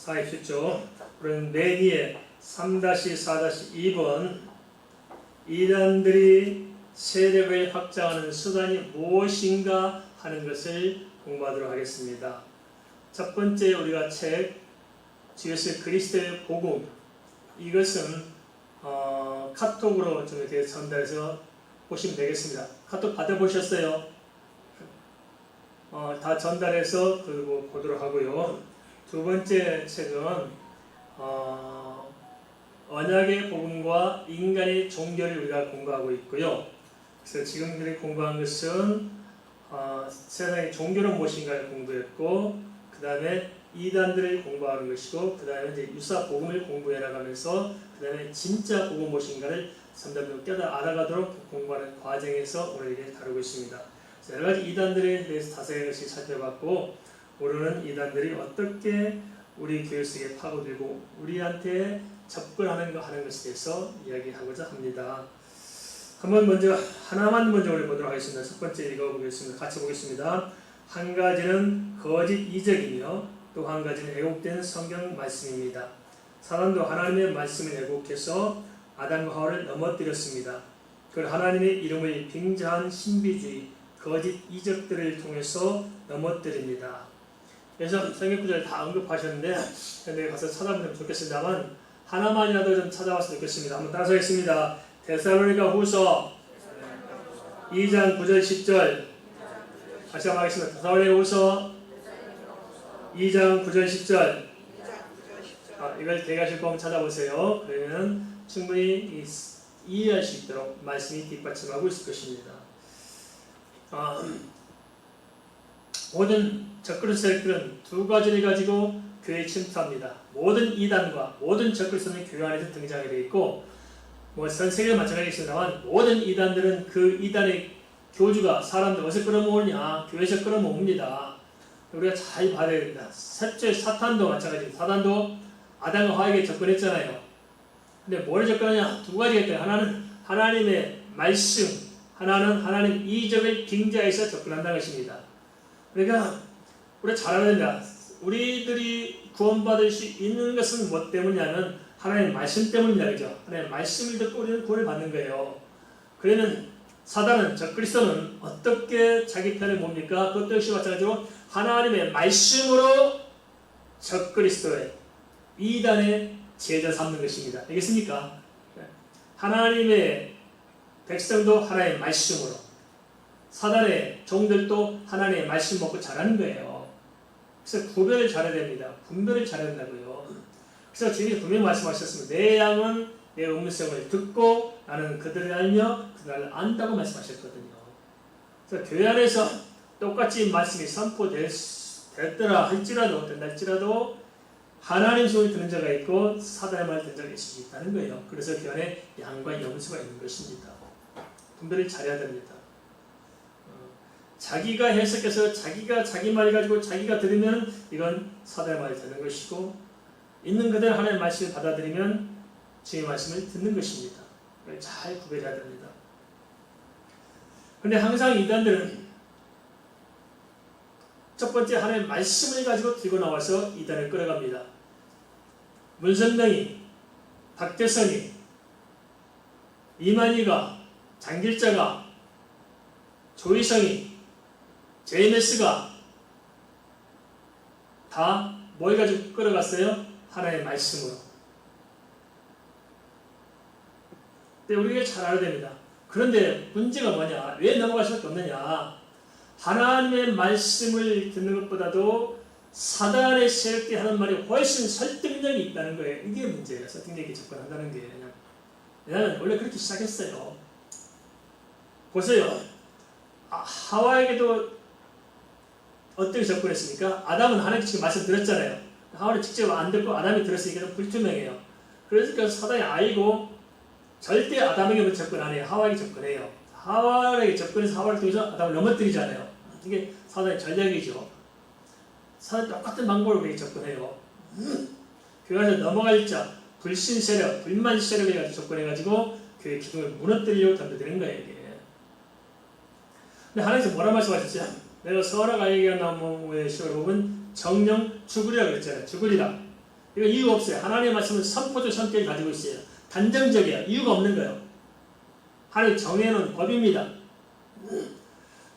4입시죠. 우리는 맨 위에 3-4-2번 이단들이 세력을 확장하는 수단이 무엇인가 하는 것을 공부하도록 하겠습니다. 첫 번째 우리가 책 주예수 그리스도의 복음, 이것은 카톡으로 좀 이렇게 전달해서 보시면 되겠습니다. 카톡 받아보셨어요? 다 전달해서 그리고 보도록 하고요. 두 번째 책은 언약의 복음과 인간의 종교를 우리가 공부하고 있고요. 그래서 지금 우리 공부한 것은 세상의 종교는 무엇인가를 공부했고, 그 다음에 이단들을 공부하는 것이고, 그 다음에 이제 유사 복음을 공부해 나가면서, 그 다음에 진짜 복음 무엇인가를 점점 깨달아 알아가도록 공부하는 과정에서 오늘 이렇게 다루고 있습니다. 여러 가지 이단들에 대해서 자세히 살펴봤고, 오늘은 이단들이 어떻게 우리 교회 속에 파고들고 우리한테 접근하는 하는 것에 대해서 이야기하고자 합니다. 한번 먼저 하나만 먼저 우리 보도록 하겠습니다. 첫 번째 읽어보겠습니다. 같이 보겠습니다. 한 가지는 거짓 이적이며 또 한 가지는 왜곡된 성경 말씀입니다. 사단도 하나님의 말씀을 왜곡해서 아담과 하와를 넘어뜨렸습니다. 그걸 하나님의 이름을 빙자한 신비주의, 거짓 이적들을 통해서 넘어뜨립니다. 그래서 성경 구절을 다 언급하셨는데 내가 가서 찾아보면 좋겠습니다만 하나만이라도 좀 찾아봤으면 좋겠습니다. 한번 따라서 하겠습니다. 데살로니가 후서 2장 9절 10절 다시 한번 하겠습니다. 데살로니가 후서 2장 9절 10절 이걸 대가실 꼭 찾아보세요. 그러면 충분히 이해할 수 있도록 말씀이 뒷받침하고 있을 것입니다. 모든 적그리스도 세력들은 두 가지를 가지고 교회에 침투합니다. 모든 이단과 모든 적그리스도는 교회 안에서 등장하게 되어 있고, 전 세계가 마찬가지겠습니다만 모든 이단들은 그 이단의 교주가 사람들 어디서 끌어모으냐? 교회에서 끌어모읍니다. 우리가 잘 봐야 됩니다. 셋째 사탄도 마찬가지입니다. 사탄도 아담과 하와에게 접근했잖아요. 근데 뭘 접근하냐? 두 가지가 있대요. 하나는 하나님의 말씀, 하나는 하나님 이적을 빙자해서 접근한다는 것입니다. 그러니까 우리가 잘 알아야 된다. 우리들이 구원받을 수 있는 것은 뭐 때문이냐면 하나님의 말씀 때문이다. 그죠? 하나님의 말씀을 듣고 우리는 구원을 받는 거예요. 그러면 사단은, 적그리스도는 어떻게 자기 편을 봅니까? 그것도 역시 마찬가지로 하나님의 말씀으로 적그리스도의 이단의 제자 삼는 것입니다. 알겠습니까? 하나님의 백성도 하나님의 말씀으로, 사단의 종들도 하나님의 말씀 먹고 자라는 거예요. 그래서 구별을 잘해야 됩니다. 분별을 잘해야 된다고요. 그래서 주님이 분명히 말씀하셨습니다. 내 양은 내 음성을 듣고 나는 그들을 알며 그들을 안다고 말씀하셨거든요. 그래서 교회 안에서 똑같이 말씀이 선포됐더라 할지라도 하나님 소리를 듣는 자가 있고 사단의 말을 듣는 자가 있을 수 있다는 거예요. 그래서 교회 안에 양과 염소가 있는 것입니다. 분별을 잘해야 됩니다. 자기가 해석해서 자기가 자기 말을 가지고 자기가 들으면 이건 사단의 말이 되는 것이고, 있는 그대로 하나님의 말씀을 받아들이면 주의 말씀을 듣는 것입니다. 잘 구별해야 됩니다. 그런데 항상 이단들은 첫 번째 하나님의 말씀을 가지고 들고 나와서 이단을 끌어갑니다. 문선명이, 박대선이, 이만희가, 장길자가, 조희성이, JMS가 다 뭘 가지고 끌어갔어요? 하나의 말씀으로. 근데 우리가 잘 알아야 됩니다. 그런데 문제가 뭐냐? 왜 넘어갈 수밖에 없느냐? 하나님의 말씀을 듣는 것보다도 사단의 세력들이 하는 말이 훨씬 설득력이 있다는 거예요. 이게 문제예요. 설득력이 접근한다는 게. 왜냐하면 원래 그렇게 시작했어요. 보세요. 하와에게도 어떻게 접근했습니까? 아담은 하나님께 지금 말씀 드렸잖아요. 하와는 직접 안 듣고 아담이 들었으니까 좀 불투명해요. 그래서 사단이 알고 절대 아담에게 접근 안 해요. 하와에게 접근해요. 하와에게 접근해서 하와를 통해서 아담을 넘어뜨리잖아요. 이게 사단의 전략이죠. 사단이 똑같은 방법으로 우리에게 접근해요. 교회 안에서 넘어갈 자, 불신 세력, 불만 세력에 접근해가지고 교회 기둥을 무너뜨리려고 던져드리는 거예요. 이게. 근데 하나님께서 뭐라 말씀하셨어요? 내가 서라가 얘기한 나무의 시험을 보면 정령 죽으리라 그랬잖아요. 죽으리라. 이거 이유가 없어요. 하나님의 말씀은 선포적 성격을 가지고 있어요. 단정적이야. 이유가 없는 거예요. 하나님 정해놓은 법입니다.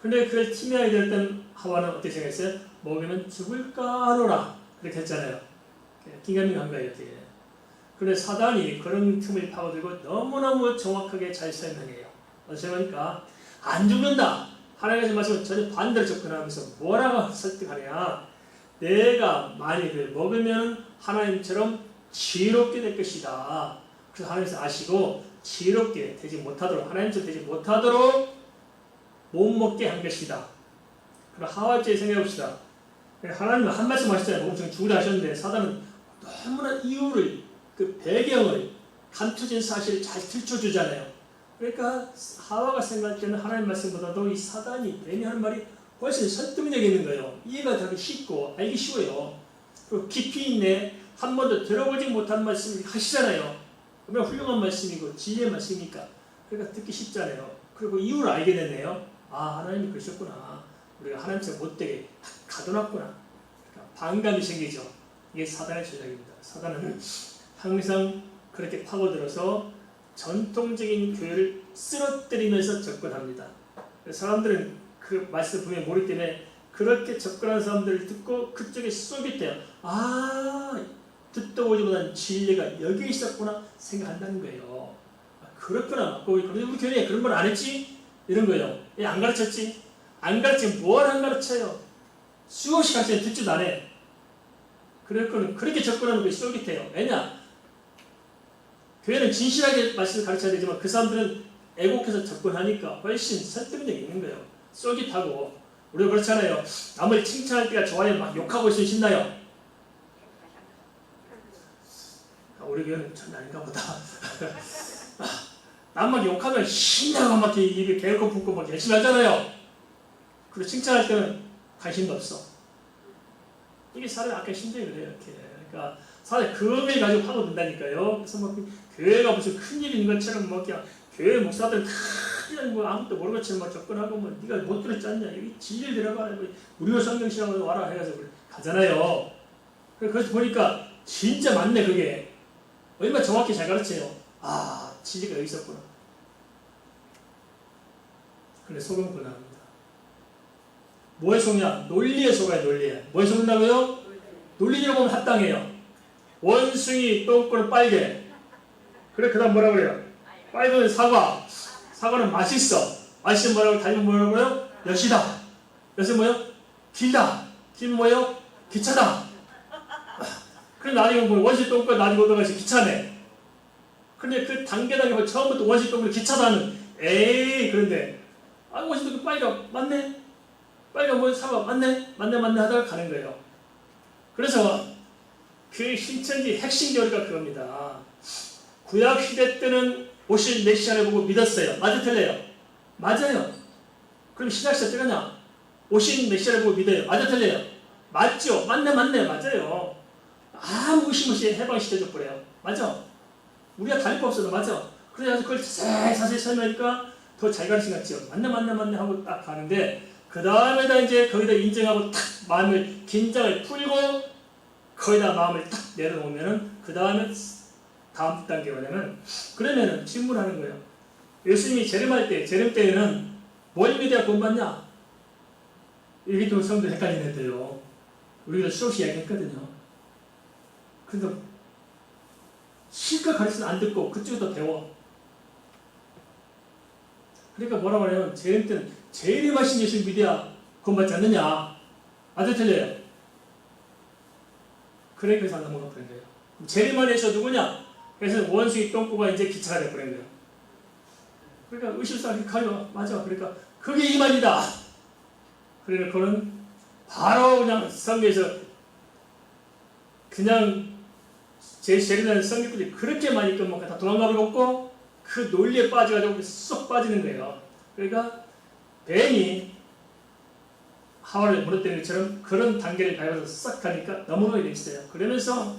근데 그걸 침해하게 될 땐 하와는 어떻게 생각했어요? 먹으면 죽을까 하노라. 그렇게 했잖아요. 긴가민가한 거예요. 어떻게. 그런데 사단이 그런 틈을 파고들고 너무너무 정확하게 잘 설명해요. 어떻게 하니까 안 죽는다. 하나님의 말씀은 전혀 반대로 접근하면서 뭐라고 설득하냐. 내가 만일 먹으면 하나님처럼 지혜롭게 될 것이다. 그래서 하나님께서 아시고 지혜롭게 되지 못하도록 하나님처럼 되지 못하도록 못 먹게 한 것이다. 그럼 하와 입장에 생각해 봅시다. 하나님은 한 말씀 하시잖아요. 먹으면 죽으라 하셨는데 사단은 너무나 이유를 그 배경을 감춰진 사실을 잘 들춰주잖아요. 그러니까 하와가 생각할 때는 하나님 말씀보다도 이 사단이 뱀이 하는 말이 훨씬 설득력 있는 거예요. 이해가 되기 쉽고 알기 쉬워요. 그리고 깊이 있네. 한 번도 들어보지 못한 말씀 하시잖아요. 그러면 훌륭한 말씀이고 진리의 말씀이니까 그러니까 듣기 쉽잖아요. 그리고 이유를 알게 됐네요. 아, 하나님이 그러셨구나. 우리가 하나님처럼 못되게 가둬놨구나. 그러니까 반감이 생기죠. 이게 사단의 전략입니다. 사단은 항상 그렇게 파고들어서 전통적인 교회를 쓰러뜨리면서 접근합니다. 사람들은 그 말씀 분명히 모르기 때문에 그렇게 접근하는 사람들을 듣고 그쪽에 쏘깃해요. 아, 듣도 보지 못한 진리가 여기에 있었구나 생각한다는 거예요. 아, 그렇구나. 그런데 우리 교회에 그런 걸 안 했지? 이런 거예요. 왜 안 가르쳤지? 안 가르치면 뭘 안 가르쳐요? 수없이 가르치면 듣지도 안 해. 그렇게 접근하는 게 쏘깃해요. 왜냐? 교회는 진실하게 말씀을 가르쳐야 되지만 그 사람들은 애곡해서 접근하니까 훨씬 설득력이 있는 거예요. 쏘깃하고. 우리가 그렇잖아요. 남을 칭찬할 때가 좋아요. 막 욕하고 있으면 신나요. 우리 교회는 전혀 아닌가 보다. 남만 욕하면 신나고 막 입에 개울고 붓고 막 열심히 하잖아요. 그리고 칭찬할 때는 관심도 없어. 이게 사람이 아까 심정이 그래요. 이렇게. 그러니까 사람이 그걸 가지고 파고든다니까요. 그래서 막 교회가 무슨 큰일 있는 것처럼 막 그냥 교회 목사들은 다 그냥 뭐 아무것도 모르는 것처럼 막 접근하고 뭐 네가 못 들었지 않냐. 여기 진리를 들어가. 뭐 무료 성경시라고 와라 해가지고 가잖아요. 그래서 보니까 진짜 맞네 그게. 얼마나 정확히 잘 가르쳐요. 아, 진리가 여기 있었구나. 근데 속은구나 합니다. 뭐에 속냐? 논리에 속아요, 논리에. 뭐에 속는다고요? 논리로 보면 합당해요. 원숭이 똥꼬는 빨개. 그래, 그 다음 뭐라 그래요? 빨간 사과. 사과는 맛있어. 맛있으면 뭐라고? 달면 뭐라고요? 엿이다. 엿은 뭐요? 길다. 길은 뭐요? 기차다. 그래, 나중에 보면 원숭이 똥꼬가 나중에 얻어가시 기차네. 근데 그 단계 처음부터 원숭이 똥꼬는 기차다는 에이, 그런데 아, 원숭이 똥꼬 빨간 맞네? 빨간 뭐 사과 맞네 하다가 가는 거예요. 그래서 그 신천지 핵심 교리가 그겁니다. 구약 시대 때는 오실 메시아를 보고 믿었어요. 맞아 틀려요? 맞아요. 그럼 신약 시대 때는요? 오신 메시아를 보고 믿어요. 맞아 틀려요? 맞죠? 맞네 맞아요. 아무 의심 없이 해방시켜줘 버려요. 맞아? 우리가 다를 거 없어도 맞아. 그래서 그걸 자세히 설명하니까 더 잘 가르친 것 같죠. 맞네 하고 딱 가는데 그 다음에다 이제 거기다 인정하고 탁 마음을 긴장을 풀고 거기다 마음을 탁 내려놓으면은 그 다음에 다음 단계가 뭐냐면 그러면은 질문하는 거예요. 예수님이 재림할 때 재림 때에는 뭘 믿어야 구원받냐? 이게 또 성도 헷갈리는 애들요. 우리가 수없이 이야기했거든요. 그래서 실컷 가르치면 안 듣고 그쪽에서 배워. 그러니까 뭐라고 하냐면 재림 때는 재림하신 예수 믿어야 구원받지 않느냐. 맞아 틀려요? 그래 그래서 안 넘어가 버린 거예요. 재림한 예수 누구냐? 그래서 원숭이 똥꼬가 이제 기차가 돼버린 거예요. 그러니까 의심스럽게 가요. 맞아. 그러니까 그게 이만이다. 그러니까 그는 바로 그냥 성경에서 그냥 재림하는 성경들이 그렇게 많이 끝먹고 다 도망가 버렸고 그 논리에 빠져가지고 쏙 빠지는 거예요. 그러니까 뱀이 하와를 무너뜨리는 것처럼 그런 단계를 밟아서 싹 가니까 넘어가게 돼 있어요. 그러면서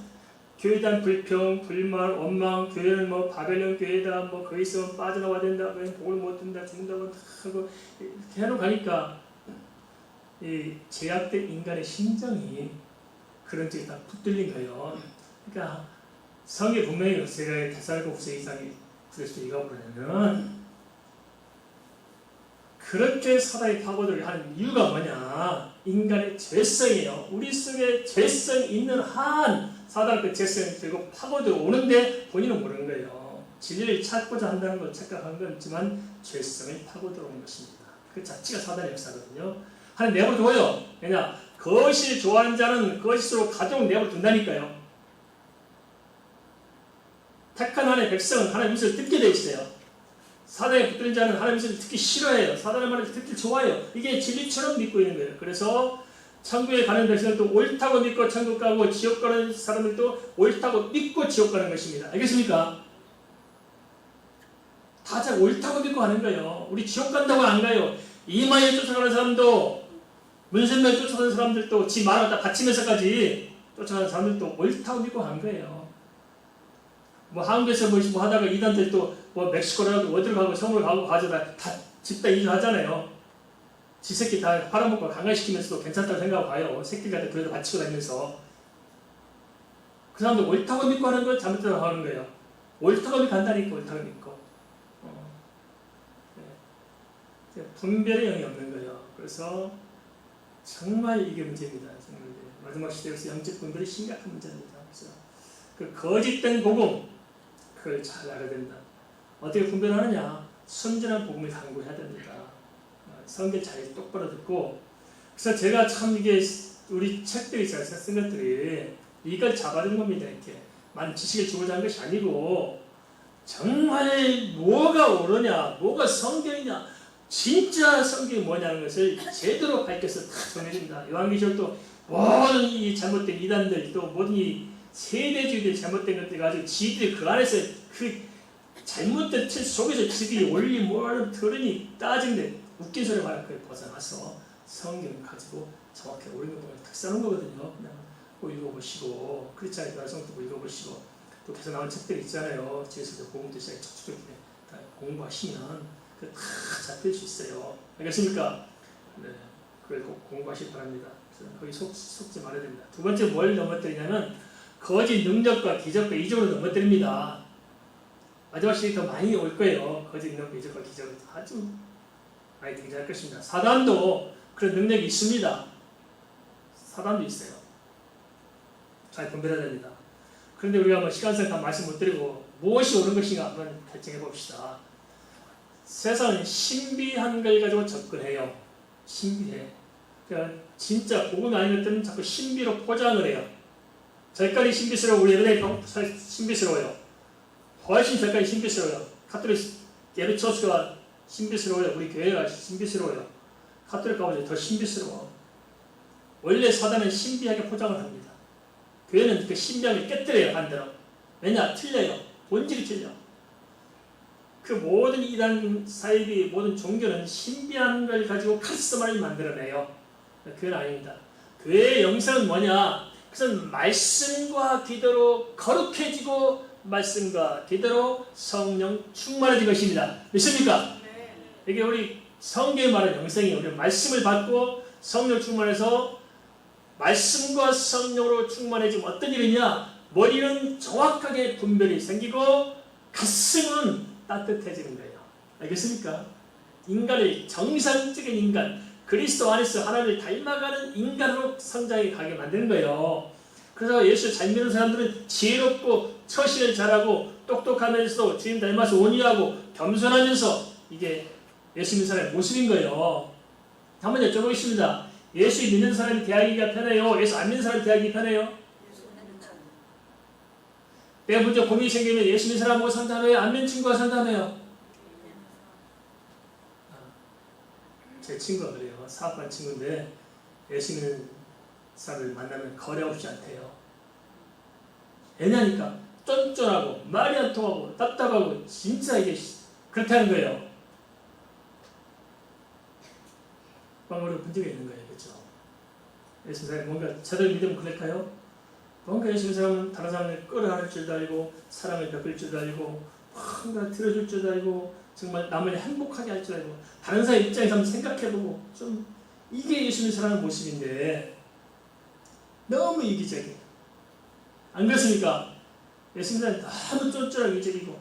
교회에 대한 불평, 불만, 원망, 교회는 뭐 바벨론 교회다, 뭐 거기 있으면 빠져나와야 된다, 그냥 복을 못 든다, 죽는다고 하고 이렇게 해놓고 가니까 이 제약된 인간의 심정이 그런 쪽에 다 붙들린 거예요. 그러니까 성경 분명히 제가 데살로니가후서 2장에 그래서 읽어보려면 그렇게 사단이 파고들게 하는 이유가 뭐냐? 인간의 죄성이에요. 우리 속에 죄성이 있는 한 사단 그 죄성을 들고 파고들어 오는데 본인은 모르는 거예요. 진리를 찾고자 한다는 걸 착각한 거지만 죄성을 파고들어 오는 것입니다. 그 자체가 사단의 역사거든요. 하나님 내버려둬요. 왜냐? 거짓을 좋아하는 자는 거짓으로 가족을 내버려둔다니까요. 택한 하나님의 백성은 하나님의 말씀을 듣게 되어 있어요. 사단에 붙들린 자는 하나님의 말씀을 듣기 싫어해요. 사단의 말을 듣기 좋아해요. 이게 진리처럼 믿고 있는 거예요. 그래서 천국에 가는 백성들도 옳다고 믿고 천국 가고 지옥 가는 사람들도 옳다고 믿고 지옥 가는 것입니다. 알겠습니까? 다 잘 옳다고 믿고 가는 거예요. 우리 지옥 간다고 안 가요. 이마에 쫓아가는 사람도 문선명 쫓아가는 사람들도 지 말을 다 바치면서까지 쫓아가는 사람들도 옳다고 믿고 간 거예요. 뭐 한국에서 뭐 하다가 이단들도 뭐 멕시코라도 어디로 가고 섬으로 가고 가져다 다 집다 이주하잖아요. 지 새끼 다 팔아먹고 강간시키면서도 괜찮다고 생각하고 가요. 새끼들한테 그래도 바치고 다니면서. 그 사람들 옳다고 믿고 하는 건 잘못되다고 하는 거예요. 옳다고 믿고 한다니까 옳다고 믿고. 네. 분별의 영이 없는 거예요. 그래서 정말 이게 문제입니다. 정말 마지막 시대에서 영적 분별이 심각한 문제입니다. 그래서 그 거짓된 복음 그걸 잘 알아야 된다. 어떻게 분별하느냐? 순전한 복음을 강구해야 됩니다. 성경 잘 똑바로 듣고. 그래서 제가 참 이게 우리 책들이 제가 쓴 것들이 이걸 잡아주는 겁니다. 이렇게 많은 지식을 주고자 하는 것이 아니고 정말 뭐가 옳으냐, 뭐가 성경이냐, 진짜 성경이 뭐냐는 것을 제대로 밝혀서 다 정해줍니다. 요한계시록도 모든 이 잘못된 이단들 또 모든 이 세대주의들 잘못된 것들 가지고 지들이 그 안에서 그 잘못된 틀 속에서 지들이 원리 뭐를 들으니 따진데 웃긴 소리 말할 거에 벗어나서 성경을 가지고 정확히 옳은 거 보면 탁 써놓은 거거든요. 그냥 뭐 읽어보시고 크리스찬의 말씀도 읽어보시고 또 계속 나온 책들이 있잖아요. 집에서 복음도 시작해 촉촉하게 다 공부하시면 다 잡힐 수 있어요. 알겠습니까? 네, 그걸 꼭 공부하시기 바랍니다. 거기 속지 말아야 됩니다. 두 번째 뭘 넘어뜨리냐면 거짓 능력과 기적과 이적으로 넘어뜨립니다. 마지막 시대에 더 많이 올 거예요. 거짓 능력과 이적과 기적을 아주 많이 등장할 것입니다. 사단도 그런 능력이 있습니다. 사단도 있어요. 잘 분별해야 됩니다. 그런데 우리가 뭐 시간상 다 말씀 못 드리고 무엇이 옳은 것인가 한번 결정해 봅시다. 세상은 신비한 걸 가지고 접근해요. 신비해. 그러니까 진짜 복음이 아닌 것들은 자꾸 신비로 포장을 해요. 절간이 신비스러워. 우리 예배당이 신비스러워요. 훨씬 절간이 신비스러워요. 카톨릭 예배처스가 신비스러워요. 우리 교회가 신비스러워요. 카톨릭 가보죠. 더 신비스러워. 원래 사단은 신비하게 포장을 합니다. 교회는 그 신비함을 깨뜨려요. 반대로. 왜냐? 틀려요. 본질이 틀려. 그 모든 이단 사이비 모든 종교는 신비한 걸 가지고 카리스마를 만들어내요. 교회는 아닙니다. 교회의 영성은 뭐냐? 그것은 말씀과 기도로 거룩해지고 말씀과 기도로 성령 충만해진 것입니다. 믿습니까? 네. 이게 우리 성경이 말하는 영성이에요. 우리 말씀을 받고 성령 충만해서 말씀과 성령으로 충만해지면 어떤 일이냐? 머리는 정확하게 분별이 생기고 가슴은 따뜻해지는 거예요. 알겠습니까? 인간을 정상적인 인간, 그리스도 안에서 하나님을 닮아가는 인간으로 성장해 가게 만드는 거예요. 그래서 예수 잘 믿는 사람들은 지혜롭고 처신을 잘하고 똑똑하면서도 주님 닮아서 온유하고 겸손하면서 이게 예수 믿는 사람의 모습인 거예요. 한번 여쭤보겠습니다. 예수 믿는 사람이 대하기가 편해요? 예수 안 믿는 사람이 대하기 편해요? 내가 먼저 고민이 생기면 예수 믿는 사람하고 상담해요? 안 믿는 친구와 상담해요? 제 친구가 그래요. 사업하는 친구인데 예수 믿는 사람을 만나면 거래 없이 않대요. 왜냐니까 쫀쫀하고 말이 안 통하고 답답하고 진짜 이게 그렇다는 거예요. 우리가 문제가 있는 거예요. 그렇죠? 예수 믿는 사람이 뭔가 저를 믿으면 그럴까요? 뭔가 예수 믿는 사람은 다른 사람을 끌어안을 줄도 알고 사랑을 베풀 줄도 알고 뭔가 들어줄 줄도 알고 정말 남을 행복하게 할 줄 알고 다른 사람 입장에서 한번 생각해보고 좀 이게 예수 믿는 사람의 모습인데 너무 이기적이에요. 안 그렇습니까? 예수님은 너무 쫀쫀하게 이적이고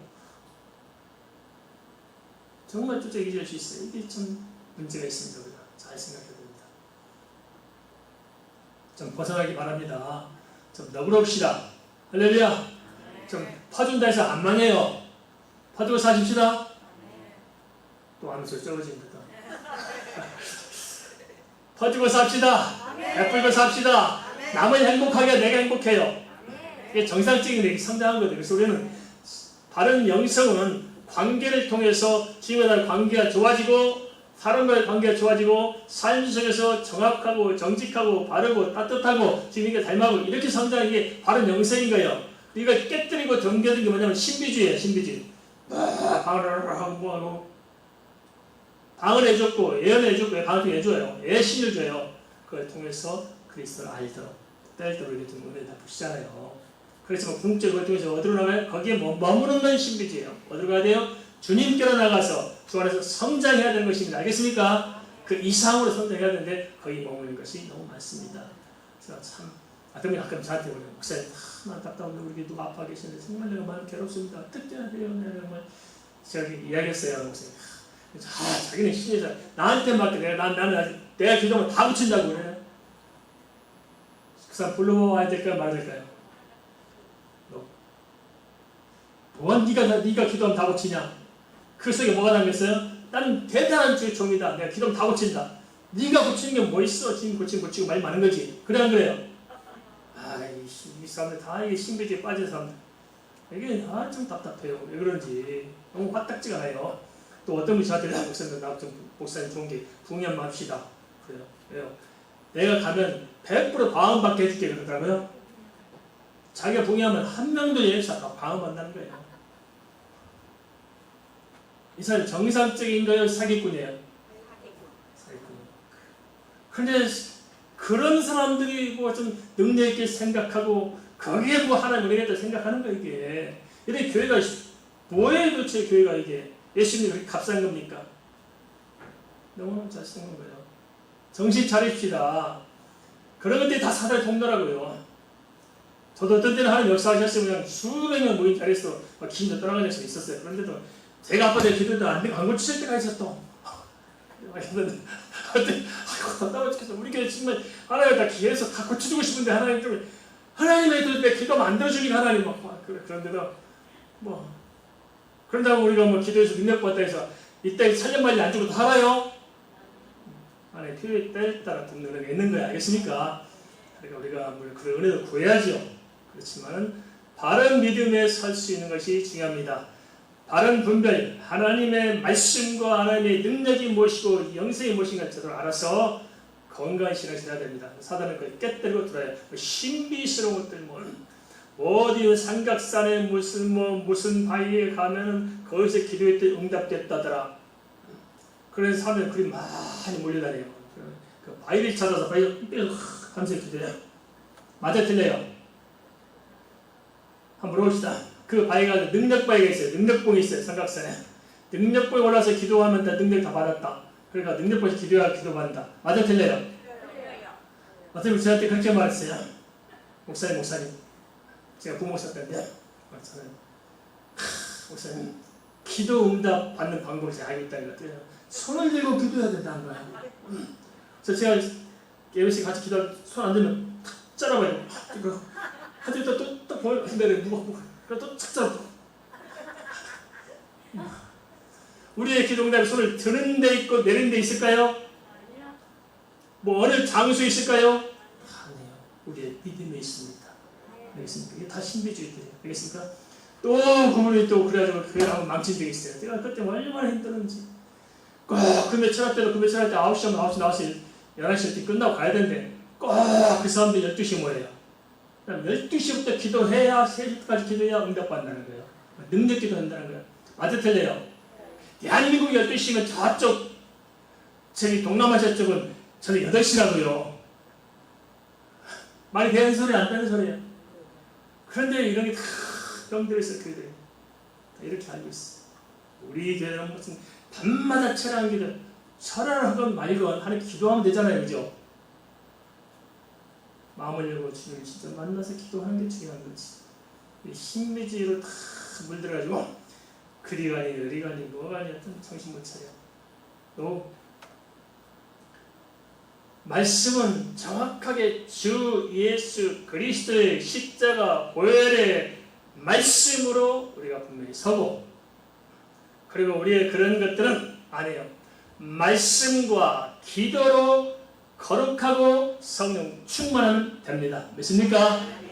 정말 쫀쫀하게 이적일 수 있어요. 이게 참 문제가 있습니다. 우리가 잘 생각해야 됩니다. 좀 벗어나기 바랍니다. 좀 너그럽시다. 할렐루야. 좀 파준다 해서 안 망해요. 파주고 사십시다. 또 하면서 쩔어집니다. 퍼주고 삽시다. 베풀고 삽시다. 남을 행복하게 해야 내가 행복해요. 이게 정상적인 얘기 성장한 거거든요. 그래서 우리는 바른 영성은 관계를 통해서 주님과의 관계가 좋아지고 사람과의 관계가 좋아지고 삶 속에서 정확하고 정직하고 바르고 따뜻하고 주님과 닮아고 이렇게 성장하는 게 바른 영성인 거예요. 이거 깨뜨리고 덤겨든 게 뭐냐면 신비주의예요. 신비주의. 방을 하고 뭐하고 방을 해줬고 예언을 해줬고 방을 해줘요. 예신을 줘요. 그걸 통해서 그리스도를 알도록 때때로 이렇게 좀 은혜를 다 부시잖아요. 그래서 궁극적으로 통해서 어디로 나가요? 거기에 머무는 건 신비주의예요. 어디로 가야 돼요? 주님께로 나가서 주 안에서 성장해야 되는 것입니다. 알겠습니까? 그 이상으로 성장해야 되는데 거기 머무는 것이 너무 많습니다. 그래서 참 어떤 분이 가끔 저한테 오래요. 목사님 참 안타까운데 우리 누가 아파 계시는데 정말 내가 많이 괴롭습니다. 어떻게 해야 돼요? 내가 제가 이야기했어요. 목사님. 자기는 신이자 나한테 맡겨 내가 기도하면 다 붙인다고 그래요. 그 사람 불러와야 될까요? 말아야 될까요? 뭐 네가 기도하면 다 붙이냐? 그 속에 뭐가 담겼어요? 나는 대단한 주의 종이다. 내가 기도하면 다 붙인다. 네가 붙이는 게 뭐 있어? 지금 고치고 말 많은 거지. 그래 안 그래요? 이 사람들 다 이게 신비주의에 빠진 사람들. 이게 좀 답답해요. 왜 그런지 너무 화딱지가 나요. 또 어떤 분이 저한테 목사님 좋은 게 부흥 한번 합시다. 그래요. 왜요? 내가 가면 100% 방언받게 해줄게 그러더라고요. 자기가 부흥하면 한 명도 예수가 방언받는다는 거예요. 이 사람이 정상적인 거예요? 사기꾼이에요? 사기꾼. 그런데 그런 사람들이 뭐 좀 능력 있게 생각하고 거기에 뭐 하나님을 이랬다 생각하는 거예요. 이게 이렇게 교회가 뭐예요 도대체 교회가 이게 예수님이 그렇게 값싼 겁니까? 너무 잘 쓰는 거예요. 정신 차립시다. 그런 것들이 다 사단의 동료라고요. 저도 어떤 때는 하나님 역사하셨으면 그냥 수백 명 모인 자리에서 기인도 떠나가는 적이 있었어요. 그런데도 제가 아빠 내 기도도 안 고치실 때가 있었어. 아이고 답답해 죽겠어. 우리 교회 정말 하나님 다 기회해서 다 고쳐주고 싶은데 하나님 좀 하나님의 내 기도 만들어주니까 하나님 그런데도 그런다고 우리가 기도해서 능력 받다 해서 이때 살림관리 안 주고 살아요? 아니 필요에 때에 따라 돕는 은혜가 있는 거야. 알겠습니까? 그러니까 우리가 그런 은혜도 구해야죠. 그렇지만 바른 믿음에 설 수 있는 것이 중요합니다. 바른 분별, 하나님의 말씀과 하나님의 능력이 무엇이고 영성이 무엇인가 제대로 알아서 건강한 신앙을 해야 됩니다. 사단은 그걸 깨뜨리고 들어요. 신비스러운 것들 어디 삼각산에 무슨 바위에 가면은 거기서 기도했더니 응답됐다더라. 그래서 사람들이 그리 많이 몰려다녀요. 그 바위를 찾아서 바위를 감사히 기도해요. 맞아 틀려요? 한번 물어봅시다. 그 바위가 능력 바위가 있어요. 능력봉이 있어요. 삼각산에. 능력봉에 올라서 기도하면 다 능력 다 받았다. 그러니까 능력봉에서 기도해야 기도받는다. 맞아 틀려요? 어떤 분이 저한테 그렇게 말했어요. 목사님 제가 부목사 때인데 목사님 기도 응답 받는 방법을 제가 알고 있다는 것 같아요. 손을 들고 기도해야 된다는 거야. 그래서 제가 예배식 같이 기도할 손 안 들면 탁 잘라봐요. 하더니 또 보여요. 또 착 잘라. 우리의 기도 응답이 손을 드는 데 있고 내리는 데 있을까요? 어느 장소에 있을까요? 아니에요. 우리의 믿음에 있습니다. 알겠습니까? 이게 다 신비주의들이에요. 알겠습니까? 또 그분이 또 그래가지고 교회를 한번 망친 적이 있어요. 제가 그때 얼마나 힘들었는지. 꼭 그 며칠 할 때 9시 하면 9시 나와서 11시 때 끝나고 가야 되는데 꼭 그 사람들 12시에 모여요. 그럼 12시부터 기도해야 3시까지 기도해야 응답받는다는 거예요. 능력 기도한다는 거예요. 맞아 틀려요? 대한민국 12시면 저쪽 저기 동남아시아 쪽은 저는 8시라고요. 말이 되는 소리 안 되는 소리예요. 그런데 이런 게 다 병들어 있어요. 교회들이 이렇게 알고 있어요. 우리 교회는 무슨 밤마다 철야한 기도 철야를 하건 말건 하나님 기도하면 되잖아요. 그죠? 마음을 열고 주님을 진짜 만나서 기도하는 게 중요한 거지. 이 신비주의로 다 물들어가지고 그리가니 어리가니 뭐가 아니 하여튼 정신 못 차려. 또 말씀은 정확하게 주 예수 그리스도의 십자가 보혈의 말씀으로 우리가 분명히 서고, 그리고 우리의 그런 것들은 아니에요. 말씀과 기도로 거룩하고 성령 충만하면 됩니다. 믿습니까?